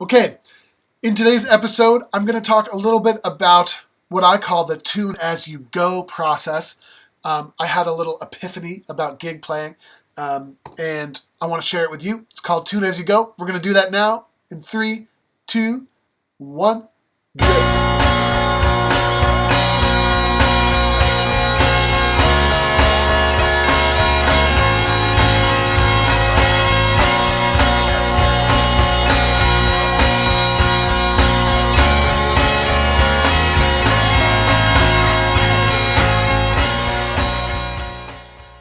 Okay, in today's episode, I'm going to talk a little bit about what I call the tune as you go process. I had a little epiphany about gig playing, and I want to share it with you. It's called Tune As You Go. We're going to do that now in 3, 2, 1, go.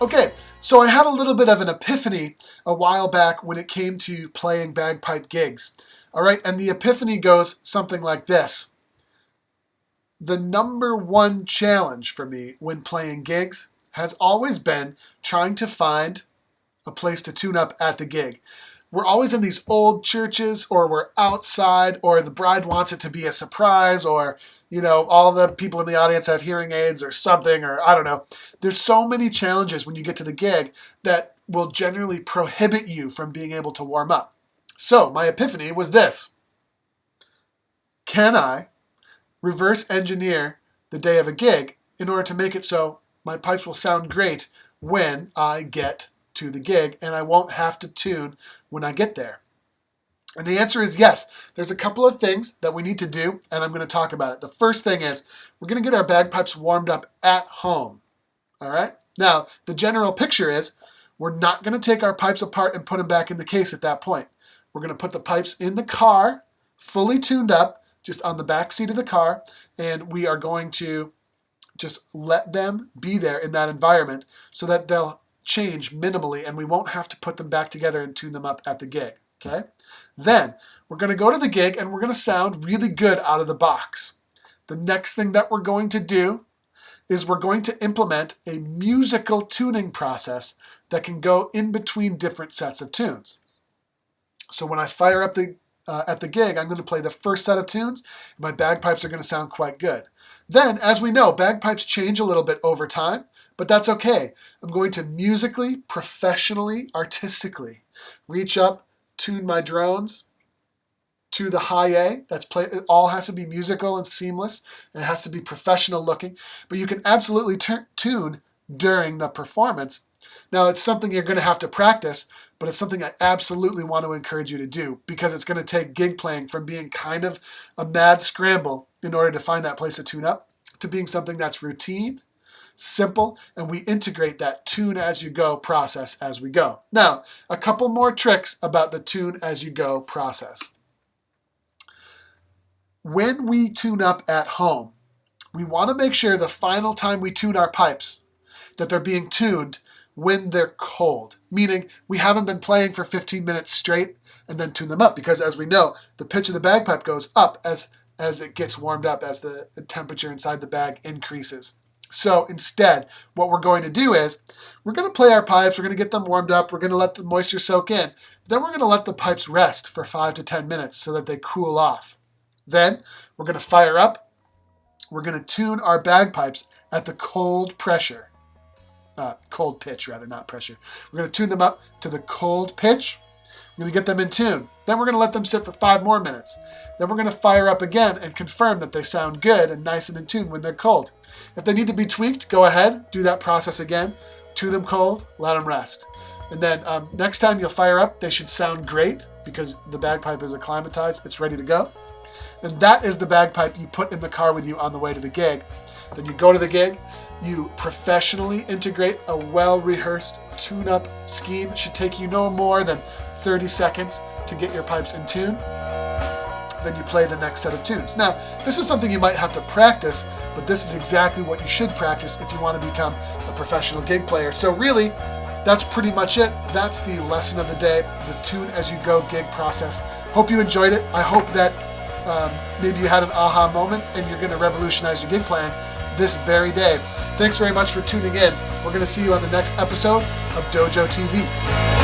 Okay, so I had a little bit of an epiphany a while back when it came to playing bagpipe gigs. All right, and the epiphany goes something like this. The number one challenge for me when playing gigs has always been trying to find a place to tune up at the gig. We're always in these old churches, or we're outside, or the bride wants it to be a surprise, or all the people in the audience have hearing aids or something, or I don't know. There's so many challenges when you get to the gig that will generally prohibit you from being able to warm up. So my epiphany was this. Can I reverse engineer the day of a gig in order to make it so my pipes will sound great when I get to the gig and I won't have to tune when I get there? And the answer is yes. There's a couple of things that we need to do, and I'm going to talk about it. The first thing is we're going to get our bagpipes warmed up at home. All right? Now, the general picture is we're not going to take our pipes apart and put them back in the case at that point. We're going to put the pipes in the car, fully tuned up, just on the back seat of the car, and we are going to just let them be there in that environment so that they'll change minimally and we won't have to put them back together and tune them up at the gig. Okay? Then we're going to go to the gig and we're going to sound really good out of the box. The next thing that we're going to do is we're going to implement a musical tuning process that can go in between different sets of tunes. So when I fire up at the gig, I'm going to play the first set of tunes. And my bagpipes are going to sound quite good. Then, as we know, bagpipes change a little bit over time, but that's okay. I'm going to musically, professionally, artistically reach up, tune my drones to the high A. It all has to be musical and seamless, and it has to be professional looking. But you can absolutely tune during the performance. Now, it's something you're going to have to practice, but it's something I absolutely want to encourage you to do because it's going to take gig playing from being kind of a mad scramble in order to find that place to tune up to being something that's routine, simple, and we integrate that tune as you go process as we go. Now, a couple more tricks about the tune as you go process. When we tune up at home, we want to make sure the final time we tune our pipes that they're being tuned when they're cold, meaning we haven't been playing for 15 minutes straight and then tune them up because as we know, the pitch of the bagpipe goes up as it gets warmed up, as the temperature inside the bag increases. So instead, what we're going to do is we're going to play our pipes, we're going to get them warmed up, we're going to let the moisture soak in. Then we're going to let the pipes rest for 5 to 10 minutes so that they cool off. Then we're going to fire up, we're going to tune our bagpipes at the cold pitch, not pressure. We're going to tune them up to the cold pitch. We're going to get them in tune. Then we're going to let them sit for 5 more minutes. Then we're going to fire up again and confirm that they sound good and nice and in tune when they're cold. If they need to be tweaked, go ahead, do that process again. Tune them cold, let them rest. And then next time you'll fire up, they should sound great because the bagpipe is acclimatized, it's ready to go. And that is the bagpipe you put in the car with you on the way to the gig. Then you go to the gig, you professionally integrate a well-rehearsed tune-up scheme. It should take you no more than 30 seconds to get your pipes in tune. Then you play the next set of tunes. Now, this is something you might have to practice, but this is exactly what you should practice if you want to become a professional gig player. So really, that's pretty much it. That's the lesson of the day, the tune as you go gig process. Hope you enjoyed it. I hope that maybe you had an aha moment and you're going to revolutionize your gig playing this very day. Thanks very much for tuning in. We're going to see you on the next episode of Dojo TV.